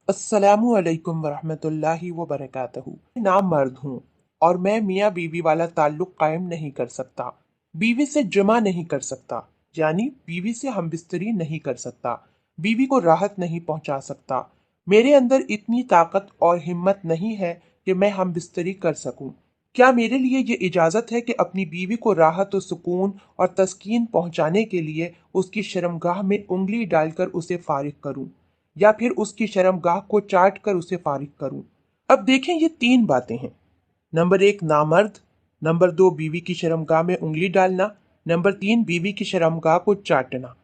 अस्सलामु अलैकुम वरहमतुल्लाहि वबरकातहू। नाम मर्द हूँ और मैं मियाँ बीवी वाला ताल्लुक कायम नहीं कर सकता। बीवी से जमा नहीं कर सकता, यानी बीवी से हमबिस्तरी नहीं कर सकता। बीवी को राहत नहीं पहुंचा सकता। मेरे अंदर इतनी ताकत और हिम्मत नहीं है कि मैं हमबिस्तरी कर सकूं। क्या मेरे लिए ये इजाजत है कि अपनी बीवी को राहत और सुकून और तस्कीन पहुंचाने के लिए उसकी शर्मगाह में उंगली डालकर उसे फारिग करूं, या फिर उसकी शर्मगाह को चाट कर उसे फारिग करूं? अब देखें, ये तीन बातें हैं। नंबर एक, नामर्द। नंबर दो, बीवी की शर्मगाह में उंगली डालना। नंबर तीन, बीवी की शर्मगाह को चाटना।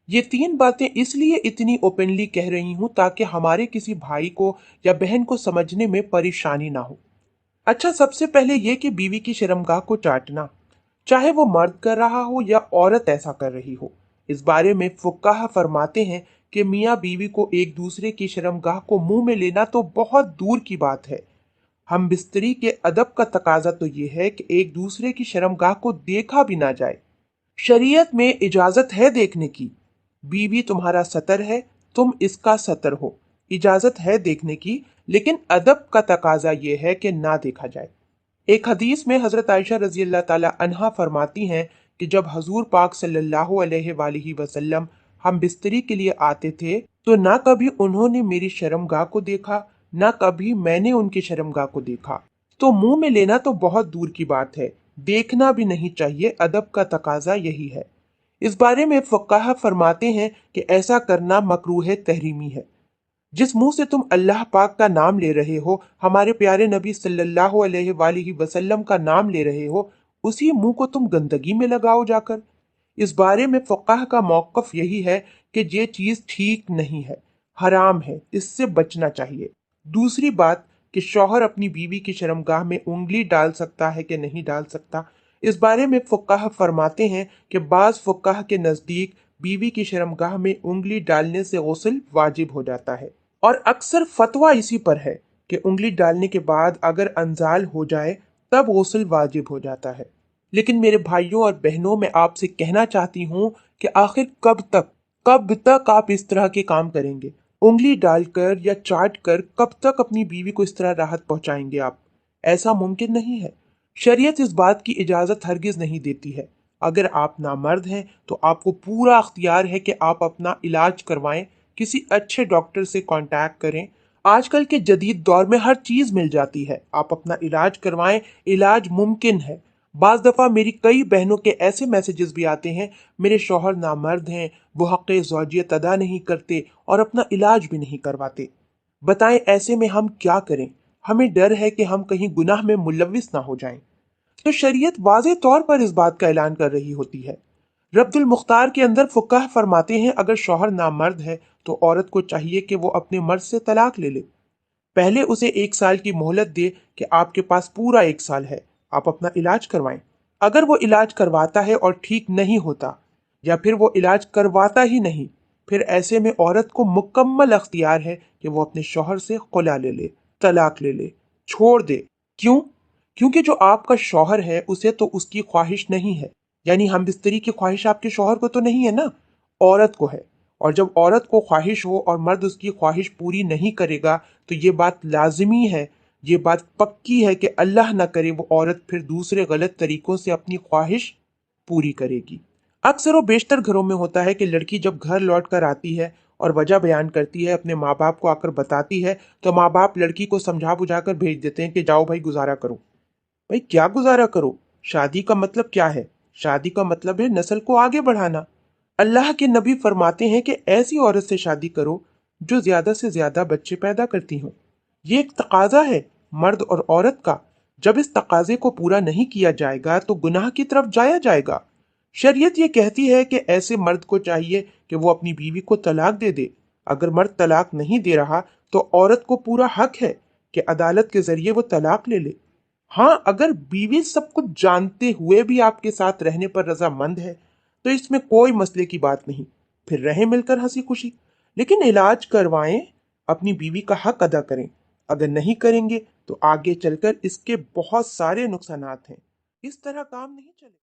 ये तीन बातें इसलिए इतनी ओपनली कह रही हूं ताकि हमारे किसी भाई को या बहन को समझने में परेशानी ना हो। अच्छा, सबसे पहले ये कि बीवी की शर्मगाह को चाटना, चाहे वो मर्द कर रहा हो या औरत ऐसा कर रही हो, इस बारे में फुक्काह फरमाते हैं कि मियाँ बीवी को एक दूसरे की शर्मगाह को मुंह में लेना तो बहुत दूर की बात है। हम बिस्तरी के अदब का तकाजा तो ये है कि एक दूसरे की शर्मगाह को देखा भी ना जाए। शरीयत में इजाजत है देखने की। बीवी तुम्हारा सतर है, तुम इसका सतर हो। इजाजत है देखने की, लेकिन अदब का तकाजा यह है कि ना देखा जाए। एक हदीस में हजरत आयशा रजी अल्लाह ताला अन्हा फरमाती हैं कि जब हजूर पाक सल्लल्लाहु अलैहि वसल्लम हम बिस्तरी के लिए आते थे तो ना कभी उन्होंने मेरी शर्मगाह को देखा, ना कभी मैंने उनकी शर्मगाह को देखा। तो मुंह में लेना तो बहुत दूर की बात है, देखना भी नहीं चाहिए। अदब का तकाजा यही है। इस बारे में फुक्काहा फरमाते हैं कि ऐसा करना मकरूह तहरीमी है। जिस मुंह से तुम अल्लाह पाक का नाम ले रहे हो, हमारे प्यारे नबी सल्लल्लाहु अलैहि वसल्लम का नाम ले रहे हो, उसी मुंह को तुम गंदगी में लगाओ जाकर। इस बारे में फुकाह का मौक़िफ़ यही है कि ये चीज़ ठीक नहीं है, हराम है, इससे बचना चाहिए। दूसरी बात कि शौहर अपनी बीवी की शर्मगाह में उंगली डाल सकता है कि नहीं डाल सकता, इस बारे में फुकाह फरमाते हैं कि बाज़ फुकाह के नज़दीक बीवी की शर्मगाह में उंगली डालने से गुस्ल वाजिब हो जाता है, और अक्सर फतवा इसी पर है कि उंगली डालने के बाद अगर अंजाल हो जाए तब गुस्ल वाजिब हो जाता है। लेकिन मेरे भाइयों और बहनों, मैं आपसे कहना चाहती हूँ कि आखिर कब तक आप इस तरह के काम करेंगे? उंगली डालकर या चाट कर कब तक अपनी बीवी को इस तरह राहत पहुंचाएंगे आप? ऐसा मुमकिन नहीं है। शरीयत इस बात की इजाजत हरगिज नहीं देती है। अगर आप नामर्द हैं तो आपको पूरा अख्तियार है कि आप अपना इलाज करवाएं, किसी अच्छे डॉक्टर से कांटेक्ट करें। आजकल के जदीद दौर में हर चीज मिल जाती है, आप अपना इलाज करवाएं। इलाज मुमकिन है। बाज दफा मेरी कई बहनों के ऐसे मैसेजेस भी आते हैं, मेरे शौहर नामर्द हैं, वो हक़ ज़ौजियत अदा नहीं करते और अपना इलाज भी नहीं करवाते। बताएं, ऐसे में हम क्या करें? हमें डर है कि हम कहीं गुनाह में मुलविस ना हो जाएं। तो शरीयत वाज़े तौर पर इस बात का ऐलान कर रही होती है। रब्दुल मुख्तार के अंदर फुकाह फरमाते हैं, अगर शौहर नामर्द है तो औरत को चाहिए कि वो अपने मर्द से तलाक ले ले। पहले उसे 1 साल की मोहलत दे कि आपके पास पूरा 1 साल है, आप अपना इलाज करवाएं। अगर वो इलाज करवाता है और ठीक नहीं होता, या फिर वो इलाज करवाता ही नहीं, फिर ऐसे में औरत को मुकम्मल अख्तियार है कि वो अपने शौहर से खुला ले ले, तलाक ले ले, छोड़ दे। क्यों? क्योंकि जो आपका शौहर है उसे तो उसकी ख्वाहिश नहीं है, यानी हम बिस्तरी की ख्वाहिश आपके शौहर को तो नहीं है ना, औरत को है। और जब औरत को ख्वाहिश हो और मर्द उसकी ख्वाहिश पूरी नहीं करेगा तो ये बात लाजिमी है, ये बात पक्की है कि अल्लाह ना करे वो औरत फिर दूसरे गलत तरीकों से अपनी ख्वाहिश पूरी करेगी। अक्सर और बेशतर घरों में होता है कि लड़की जब घर लौट कर आती है और वजह बयान करती है, अपने माँ बाप को आकर बताती है, तो माँ बाप लड़की को समझा बुझा कर भेज देते हैं कि जाओ भाई गुजारा करो। भाई क्या गुजारा करो? शादी का मतलब क्या है? शादी का मतलब है नस्ल को आगे बढ़ाना। अल्लाह के नबी फरमाते हैं कि ऐसी औरत से शादी करो जो ज्यादा से ज्यादा बच्चे पैदा करती हो। ये एक तकाजा है मर्द और औरत का। जब इस तकाजे को पूरा नहीं किया जाएगा तो गुनाह की तरफ जाया जाएगा। शरीयत ये कहती है कि ऐसे मर्द को चाहिए कि वो अपनी बीवी को तलाक दे दे। अगर मर्द तलाक नहीं दे रहा तो औरत को पूरा हक है कि अदालत के जरिए वो तलाक ले ले। हाँ, अगर बीवी सब कुछ जानते हुए भी आपके साथ रहने पर रजामंद है तो इसमें कोई मसले की बात नहीं, फिर रहें मिलकर हंसी खुशी। लेकिन इलाज करवाएं, अपनी बीवी का हक अदा करें। अगर नहीं करेंगे तो आगे चलकर इसके बहुत सारे नुकसानात हैं। इस तरह काम नहीं चले।